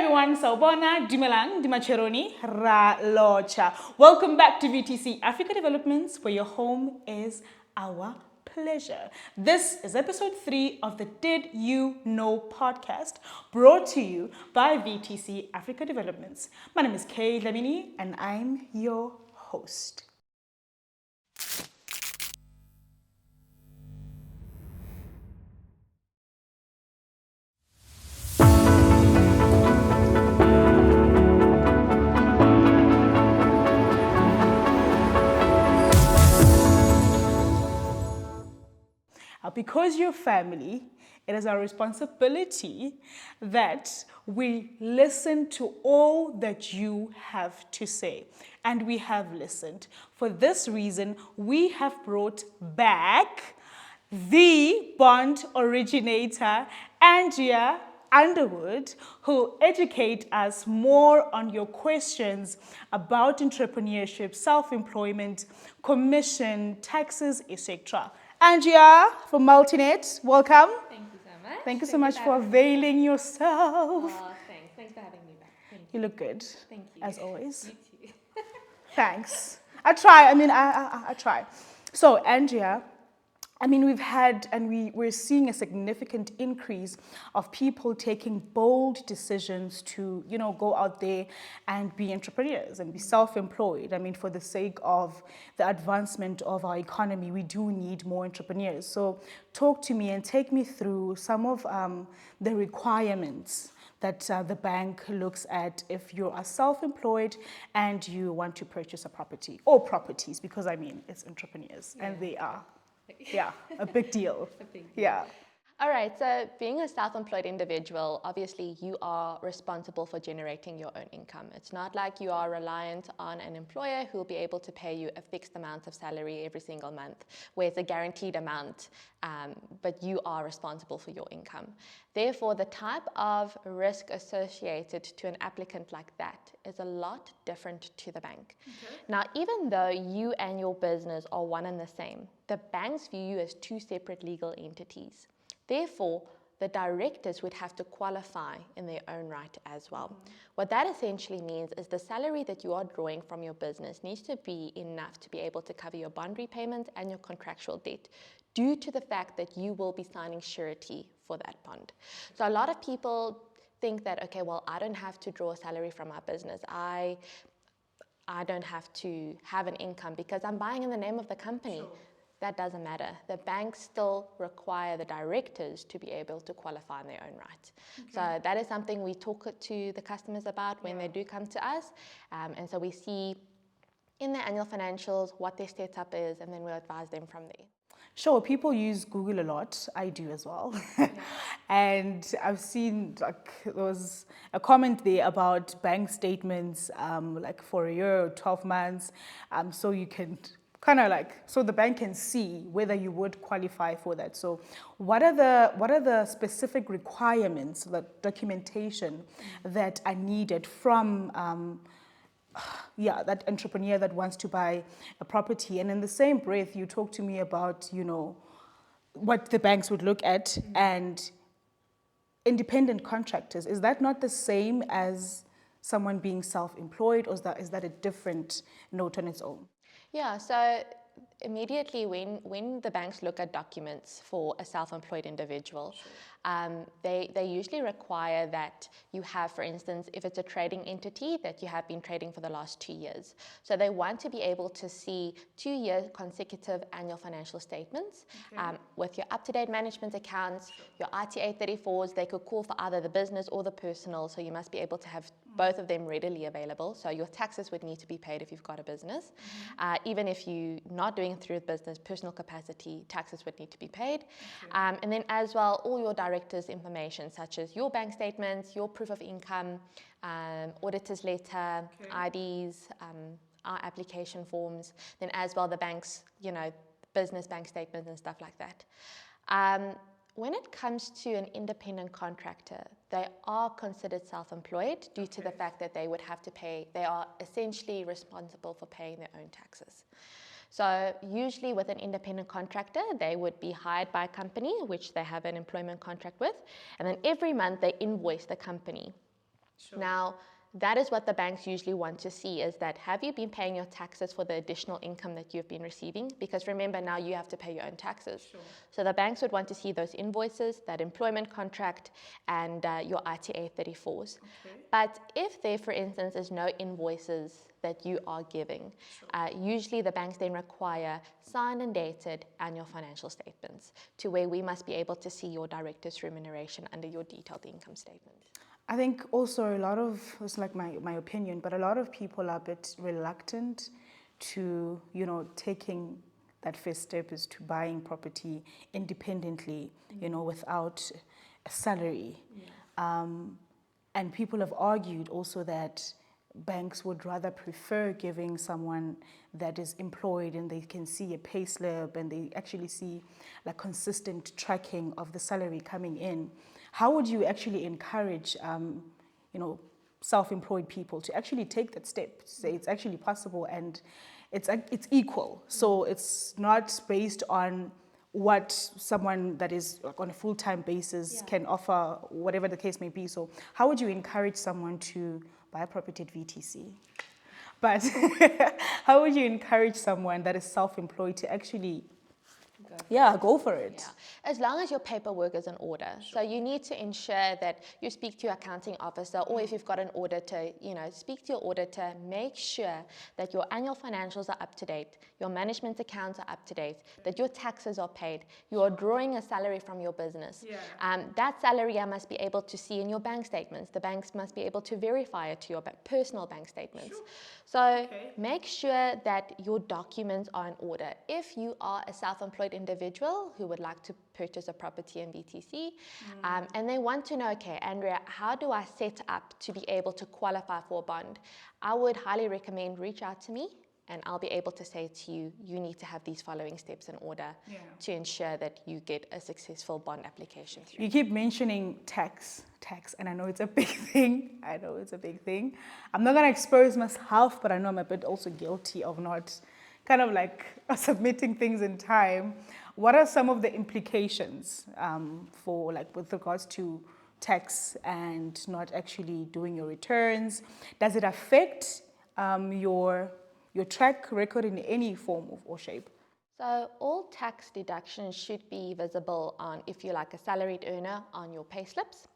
everyone, Sawubona, Dumelang, Dimacheroni, Ra Locha. Welcome back to VTC Africa Developments, where your home is our pleasure. This is episode 3 of the Did You Know podcast, brought to you by VTC Africa Developments. My name is Kay Lamini, and I'm your host. Because you're family, it is our responsibility that we listen to all that you have to say. And we have listened. For this reason, we have brought back the bond originator, Andrea Underwood, who will educate us more on your questions about entrepreneurship, self-employment, commission, taxes, etc. Andrea from Multinet, welcome. Thank you so much. Thank you so much for availing yourself. Oh, thanks. Thanks for having me back. Thank you. You look good. Thank you. As always. You too. Thanks. I try. I try. So, Andrea, we've had and we're seeing a significant increase of people taking bold decisions to, go out there and be entrepreneurs and be self-employed. For the sake of the advancement of our economy, we do need more entrepreneurs. So talk to me and take me through some of the requirements that the bank looks at if you are self-employed and you want to purchase a property or properties, because it's entrepreneurs and they are. Yeah, a big deal. Yeah. All right, so being a self-employed individual, obviously you are responsible for generating your own income. It's not like you are reliant on an employer who will be able to pay you a fixed amount of salary every single month, where it's a guaranteed amount, but you are responsible for your income. Therefore, the type of risk associated to an applicant like that is a lot different to the bank. Okay. Now, even though you and your business are one and the same, the banks view you as two separate legal entities. Therefore, the directors would have to qualify in their own right as well. What that essentially means is the salary that you are drawing from your business needs to be enough to be able to cover your bond repayment and your contractual debt, due to the fact that you will be signing surety for that bond. So a lot of people think that, okay, well, I don't have to draw a salary from my business. I don't have to have an income because I'm buying in the name of the company. Sure. That doesn't matter. The banks still require the directors to be able to qualify in their own right. Okay. So that is something we talk to the customers about when they do come to us. And so we see in their annual financials what their setup is, and then we'll advise them from there. Sure, people use Google a lot. I do as well. Yeah. And I've seen there was a comment there about bank statements for a year or 12 months. So you can so the bank can see whether you would qualify for that. So what are the specific requirements, the documentation that are needed from that entrepreneur that wants to buy a property? And in the same breath, you talk to me about, what the banks would look at and independent contractors. Is that not the same as someone being self-employed, or is that a different note on its own? Yeah, so immediately when the banks look at documents for a self-employed individual, they usually require that you have, for instance, if it's a trading entity, that you have been trading for the last 2 years. So they want to be able to see 2-year consecutive annual financial statements, with your up-to-date management accounts, your RTA 34s. They could call for either the business or the personal, so you must be able to have both of them readily available. So your taxes would need to be paid if you've got a business. Even if you're not doing it through a business, personal capacity, taxes would need to be paid. Okay. And then as well, all your directors' information, such as your bank statements, your proof of income, auditor's letter, IDs, our application forms, then as well the bank's, business bank statements and stuff like that. When it comes to an independent contractor, they are considered self-employed due to the fact that they would have to pay, they are essentially responsible for paying their own taxes. So usually with an independent contractor, they would be hired by a company, which they have an employment contract with, and then every month they invoice the company Sure. Now, that is what the banks usually want to see, is that have you been paying your taxes for the additional income that you've been receiving? Because remember, now you have to pay your own taxes. Sure. So the banks would want to see those invoices, that employment contract, and your ITA 34s. Okay. But if there, for instance, is no invoices that you are giving, usually the banks then require signed and dated annual financial statements, to where we must be able to see your director's remuneration under your detailed income statement. I think also a lot of, it's like my opinion, but a lot of people are a bit reluctant to, taking that first step is to buying property independently, without a salary. And people have argued also that banks would rather prefer giving someone that is employed and they can see a pay slip and they actually see like consistent tracking of the salary coming in. How would you actually encourage, self-employed people to actually take that step, to say it's actually possible and it's equal? So it's not based on what someone that is on a full-time basis can offer, whatever the case may be. So how would you encourage someone to buy a property at VTC? But how would you encourage someone that is self-employed to actually go for it? Yeah. As long as your paperwork is in order. Sure. So you need to ensure that you speak to your accounting officer, or if you've got an auditor, speak to your auditor, make sure that your annual financials are up to date, your management accounts are up to date, that your taxes are paid, you are drawing a salary from your business. That salary I must be able to see in your bank statements. The banks must be able to verify it to your personal bank statements. Sure. So make sure that your documents are in order. If you are a self-employed individual who would like to purchase a property in VTC, and they want to know, okay, Andrea, how do I set up to be able to qualify for a bond? I would highly recommend reach out to me, and I'll be able to say to you, you need to have these following steps in order to ensure that you get a successful bond application through. You keep mentioning tax, and I know it's a big thing. I'm not going to expose myself, but I know I'm a bit also guilty of not kind of like submitting things in time. What are some of the implications for like with regards to tax and not actually doing your returns? Does it affect your track record in any form or shape? So all tax deductions should be visible on, if you're like a salaried earner, on your pay slips.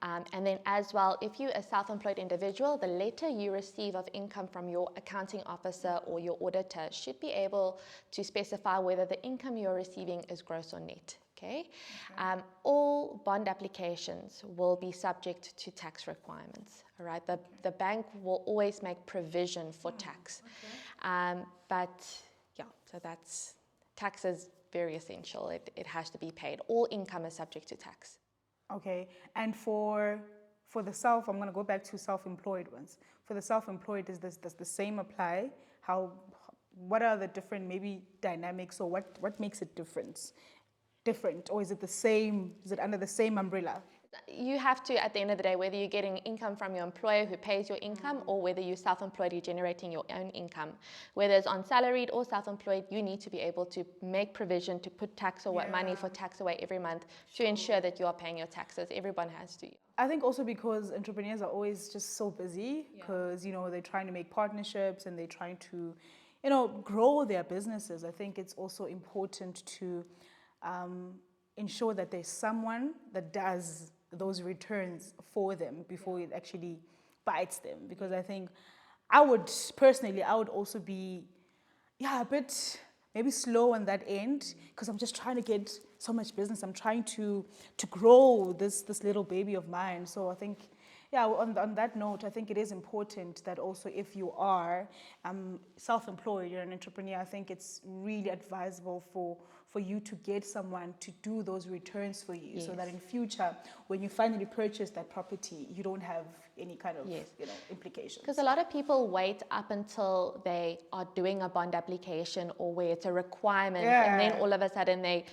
And then as well, if you're a self-employed individual, the letter you receive of income from your accounting officer or your auditor should be able to specify whether the income you're receiving is gross or net. Okay. All bond applications will be subject to tax requirements. All right. The bank will always make provision for tax. So tax is very essential. It has to be paid. All income is subject to tax. Okay. And for the I'm going to go back to self-employed ones. For the self-employed, does the same apply? What are the different maybe dynamics, or what makes it different? Or is it the same? Is it under the same umbrella? You have to, at the end of the day, whether you're getting income from your employer who pays your income, or whether you're self-employed, you're generating your own income. Whether it's on salaried or self-employed, you need to be able to make provision to put money for tax away every month to ensure that you are paying your taxes. Everyone has to. I think also because entrepreneurs are always just so busy because, they're trying to make partnerships and they're trying to, grow their businesses. I think it's also important to ensure that there's someone that does those returns for them before it actually bites them. Because I think I would also be a bit maybe slow on that end, because I'm just trying to get so much business. I'm trying to grow this little baby of mine. So I think on that note, I think it is important that also if you are self-employed, you're an entrepreneur, I think it's really advisable for you to get someone to do those returns for you, so that in future, when you finally purchase that property, you don't have any kind of implications. Because a lot of people wait up until they are doing a bond application, or where it's a requirement, and then all of a sudden they're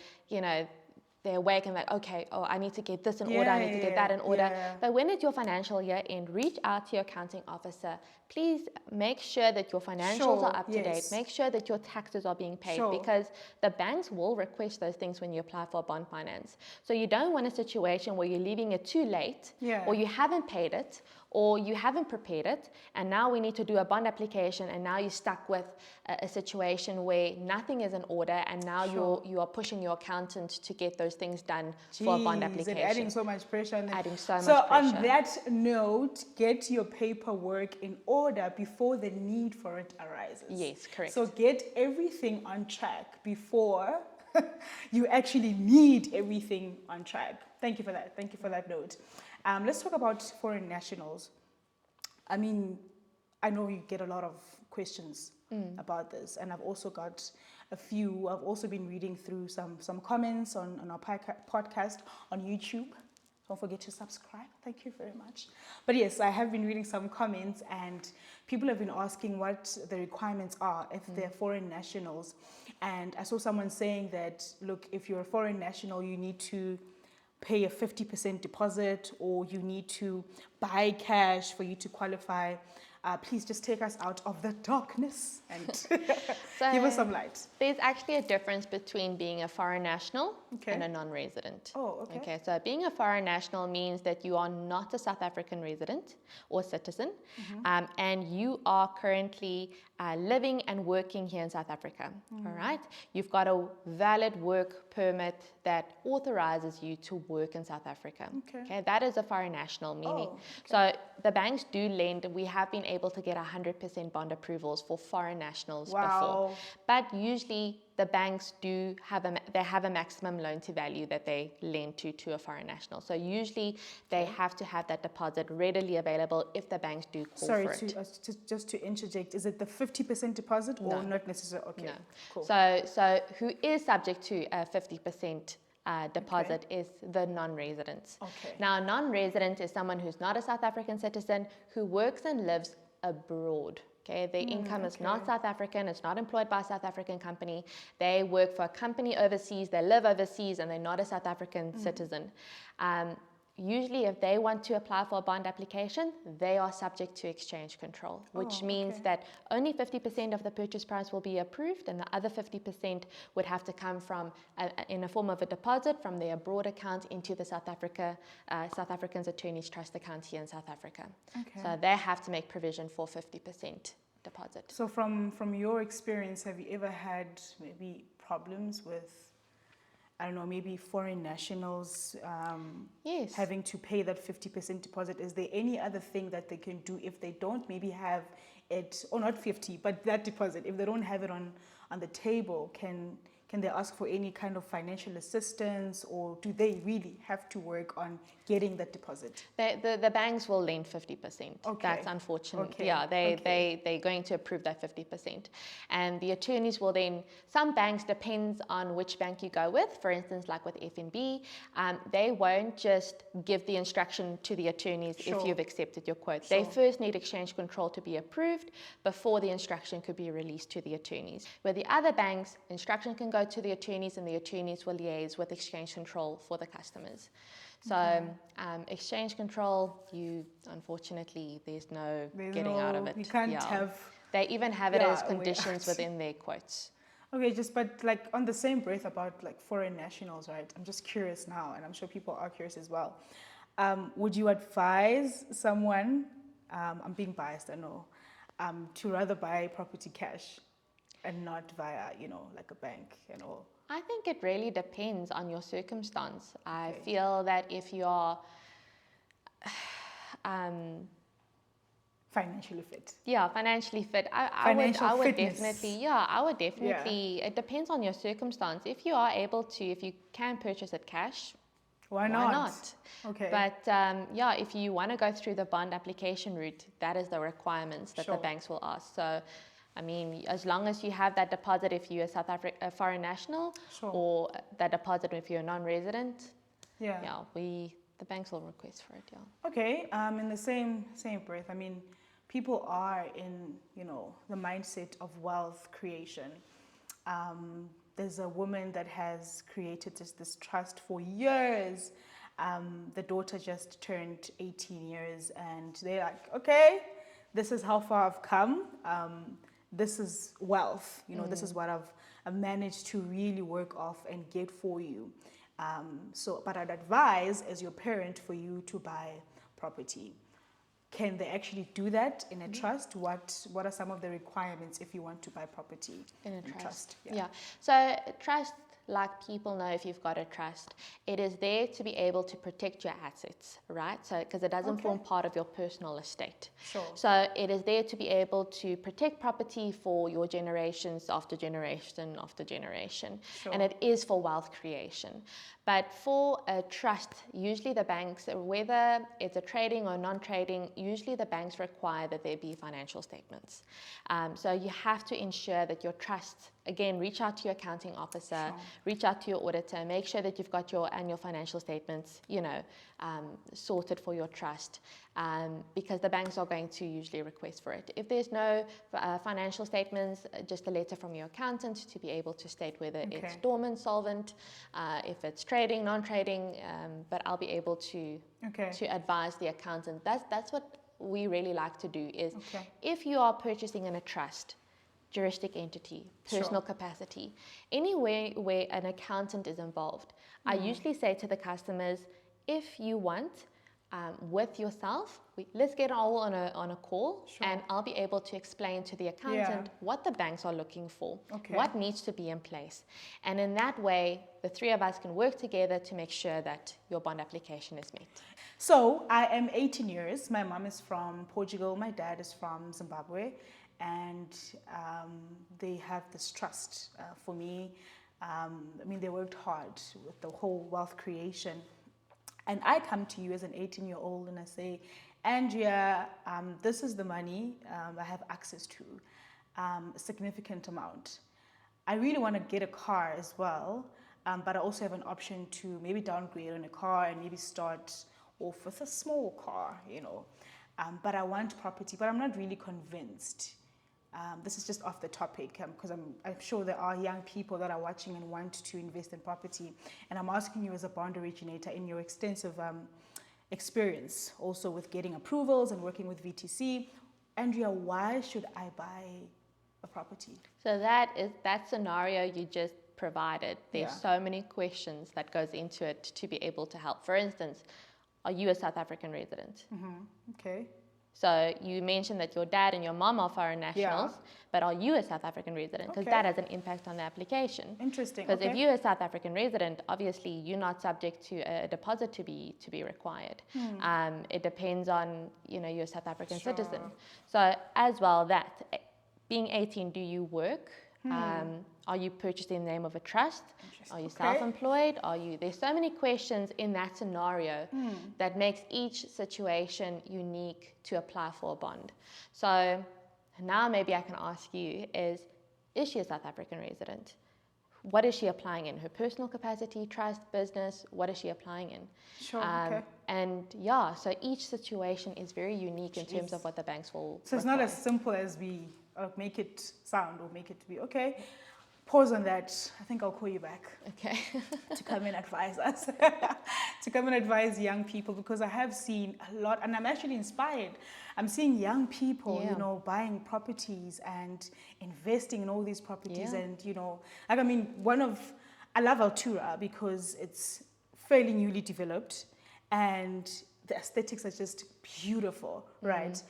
awake and like, okay, I need to get this in order, I need to get that in order. But when it's your financial year end, reach out to your accounting officer. Please make sure that your financials are up to date. Make sure that your taxes are being paid, because the banks will request those things when you apply for bond finance. So you don't want a situation where you're leaving it too late, or you haven't paid it, or you haven't prepared it, and now we need to do a bond application, and now you're stuck with a situation where nothing is in order, and now you are pushing your accountant to get those things done for a bond application. And adding so much pressure on them. Adding so much So pressure. on that note, get your paperwork in order before the need for it arises. Yes, correct. So get everything on track before you actually need everything on track. Thank you for that. Thank you for that note. Let's talk about foreign nationals. I mean, I know you get a lot of questions about this, and I've also got a few. I've also been reading through some comments on our podcast on YouTube. Don't forget to subscribe. Thank you very much. But yes, I have been reading some comments, and people have been asking what the requirements are if they're foreign nationals. And I saw someone saying that, look, if you're a foreign national, you need to pay a 50% deposit, or you need to buy cash for you to qualify. Please just take us out of the darkness and give us some light. There's actually a difference between being a foreign national and a non-resident. Oh, okay. Okay, so being a foreign national means that you are not a South African resident or citizen, and you are currently living and working here in South Africa. All right, you've got a valid work permit that authorizes you to work in South Africa. Okay, that is a foreign national meaning. So the banks do lend. We have been able to get 100% bond approvals for foreign nationals before, but usually the banks do have a maximum loan to value that they lend to a foreign national. So usually they have to have that deposit readily available if the banks do call for it. Sorry, just to interject, is it the 50% deposit or not necessarily? Okay, no. Cool. So who is subject to a 50% deposit is the non-resident. Now, a non-resident is someone who's not a South African citizen who works and lives abroad. Okay, their income is not South African, it's not employed by a South African company. They work for a company overseas, they live overseas, and they're not a South African citizen. Usually, if they want to apply for a bond application, they are subject to exchange control, which means that only 50% of the purchase price will be approved, and the other 50% would have to come from in a form of a deposit from their abroad account into the South African's attorney's trust account here in South Africa. So they have to make provision for 50% deposit. So from your experience, have you ever had maybe problems with, I don't know, maybe foreign nationals having to pay that 50% deposit? Is there any other thing that they can do if they don't maybe have it, or not 50, but that deposit, if they don't have it on the table, can they ask for any kind of financial assistance, or do they really have to work on getting that deposit? The banks will lend 50%. That's unfortunate. They're going to approve that 50%. And the attorneys will then, some banks, depends on which bank you go with. For instance, like with FNB, they won't just give the instruction to the attorneys if you've accepted your quote. They first need exchange control to be approved before the instruction could be released to the attorneys. Where the other banks, instruction can go to the attorneys, and the attorneys will liaise with exchange control for the customers. So exchange control, unfortunately, there's no getting out of it. You can't have. They even have it as conditions within their quotes. Okay, but like on the same breath about like foreign nationals, right? I'm just curious now, and I'm sure people are curious as well. Would you advise someone, I'm being biased, I know, to rather buy property cash and not via, like a bank and all? I think it really depends on your circumstance. I feel that if you are financially fit. Financially fit. I would definitely. It depends on your circumstance. If you can purchase it cash, why not? Okay. But if you want to go through the bond application route, that is the requirements that the banks will ask. So, I mean, as long as you have that deposit if you're a foreign national, or that deposit if you're a non-resident, the banks will request for it. Okay. In the same breath, I mean, people are in the mindset of wealth creation. There's a woman that has created this trust for years. The daughter just turned 18 years, and they're like, okay, this is how far I've come. This is wealth, this is what I've managed to really work off and get for you. But I'd advise as your parent for you to buy property. can they actually do that in a trust? What are some of the requirements if you want to buy property in a trust? Yeah. So trust, like people know, if you've got a trust, it is there to be able to protect your assets, right? So because it doesn't form part of your personal estate. Sure. So it is there to be able to protect property for your generations after generation after generation. Sure. And it is for wealth creation. But for a trust, usually the banks, whether it's a trading or non-trading, usually the banks require that there be financial statements. So you have to ensure that your trust, again, reach out to your accounting officer, reach out to your auditor, make sure that you've got your annual financial statements, sorted for your trust, because the banks are going to usually request for it. If there's no financial statements, just a letter from your accountant to be able to state whether it's dormant, solvent, if it's trading, non-trading, but I'll be able to advise the accountant. That's what we really like to do is if you are purchasing in a trust, juristic entity, personal capacity, anywhere where an accountant is involved, I usually say to the customers, if you want, with yourself, let's get all on a call, and I'll be able to explain to the accountant what the banks are looking for, what needs to be in place. And in that way, the three of us can work together to make sure that your bond application is met. So I am 18 years. My mom is from Portugal. My dad is from Zimbabwe. And they have this trust for me. They worked hard with the whole wealth creation. And I come to you as an 18-year-old and I say, Andrea, this is the money I have access to, a significant amount. I really want to get a car as well, but I also have an option to maybe downgrade on a car and maybe start off with a small car, but I want property, but I'm not really convinced. This is just off the topic because I'm sure there are young people that are watching and want to invest in property. And I'm asking you as a bond originator, in your extensive experience also with getting approvals and working with VTC, Andrea, why should I buy a property? So that scenario you just provided, there's so many questions that goes into it to be able to help. For instance, are you a South African resident? Okay. So you mentioned that your dad and your mom are foreign nationals, but are you a South African resident? Because that has an impact on the application. Interesting. Because if you're a South African resident, obviously you're not subject to a deposit to be required. It depends on you're a South African citizen. So as well, that being 18, do you work? Are you purchasing in the name of a trust? Are you self-employed? There's so many questions in that scenario that makes each situation unique to apply for a bond. So now maybe I can ask you is she a South African resident? What is she applying in? Her personal capacity, trust, business, what is she applying in? And so each situation is very unique in terms of what the banks will So it's not as simple as we make it sound or make it to be, pause on that. I think I'll call you back. To come and advise us, to come and advise young people, because I have seen a lot, and I'm actually inspired. I'm seeing young people, buying properties and investing in all these properties, and I love Altura because it's fairly newly developed, and the aesthetics are just beautiful, right?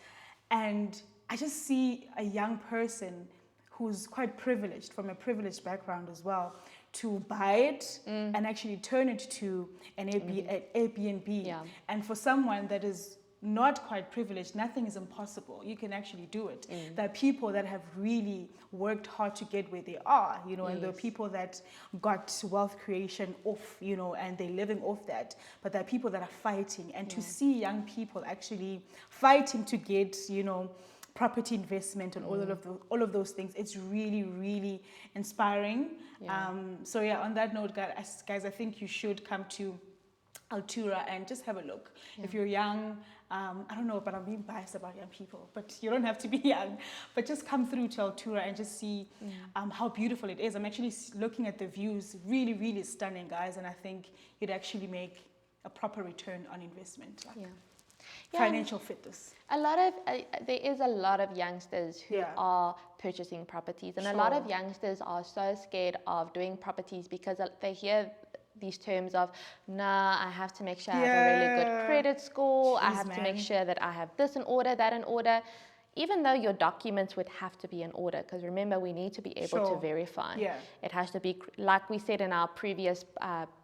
And I just see a young person who's quite privileged, from a privileged background as well, to buy it and actually turn it to an Airbnb. And for someone that is not quite privileged, nothing is impossible. You can actually do it. There are people that have really worked hard to get where they are, and there are people that got wealth creation off, and they're living off that. But there are people that are fighting. And to see young people actually fighting to get, property investment and all of those things, it's really, really inspiring. On that note, guys, I think you should come to Altura and just have a look. If you're young, I don't know, but I'm being biased about young people, but you don't have to be young, but just come through to Altura and just see how beautiful it is. I'm actually looking at the views, really, really stunning, guys, and I think you'd actually make a proper return on investment. Financial fitness. There is a lot of youngsters who are purchasing properties, and a lot of youngsters are so scared of doing properties because they hear these terms of, nah, I have to make sure I have a really good credit score. I Jeez, have to make man. sure that I have this in order, that in order. Even though your documents would have to be in order, because remember, we need to be able to verify. Yeah. It has to be, like we said in our previous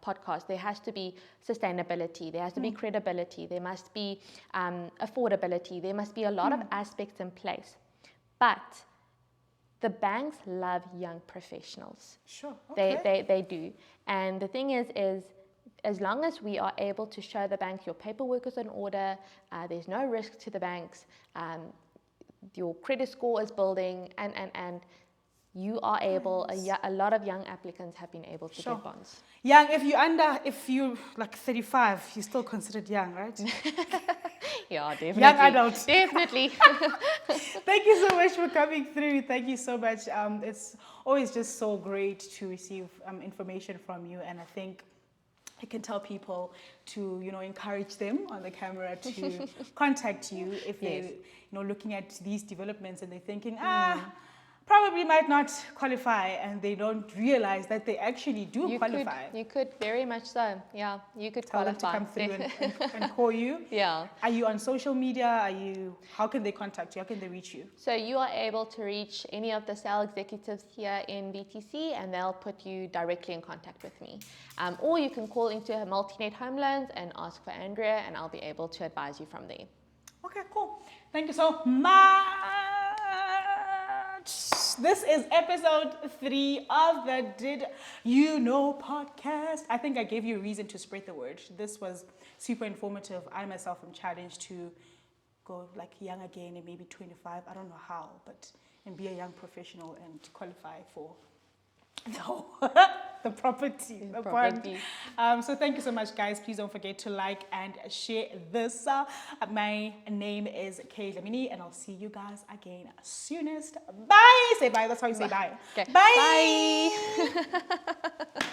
podcast, there has to be sustainability, there has to be credibility, there must be affordability, there must be a lot of aspects in place. But the banks love young professionals. Sure. Okay. They do. And the thing is as long as we are able to show the bank your paperwork is in order, there's no risk to the banks, your credit score is building, and you are able, a lot of young applicants have been able to get bonds. Young, if you like 35, you're still considered young, right? Yeah, definitely. Young adult. Definitely. Thank you so much for coming through. Thank you so much. It's always just so great to receive information from you, and I think I can tell people to, encourage them on the camera to contact you if they're, looking at these developments and they're thinking, probably might not qualify, and they don't realize that they actually do qualify. You could very much so. Yeah, you could Tell qualify. them to come through and call you. Yeah. Are you on social media? How can they contact you? How can they reach you? So you are able to reach any of the sales executives here in VTC, and they'll put you directly in contact with me. Or you can call into Multinet Home Loans and ask for Andrea, and I'll be able to advise you from there. Okay, cool. Thank you so much. This is episode 3 of the Did You Know podcast. I think I gave you a reason to spread the word. This was super informative. I myself am challenged to go like young again and maybe 25. I don't know how, and be a young professional and qualify for the property. So thank you so much, guys. Please don't forget to like and share this. My name is Kay Lamini, and I'll see you guys again soonest. Bye. Say bye. That's how you say bye. Okay. Bye. Bye.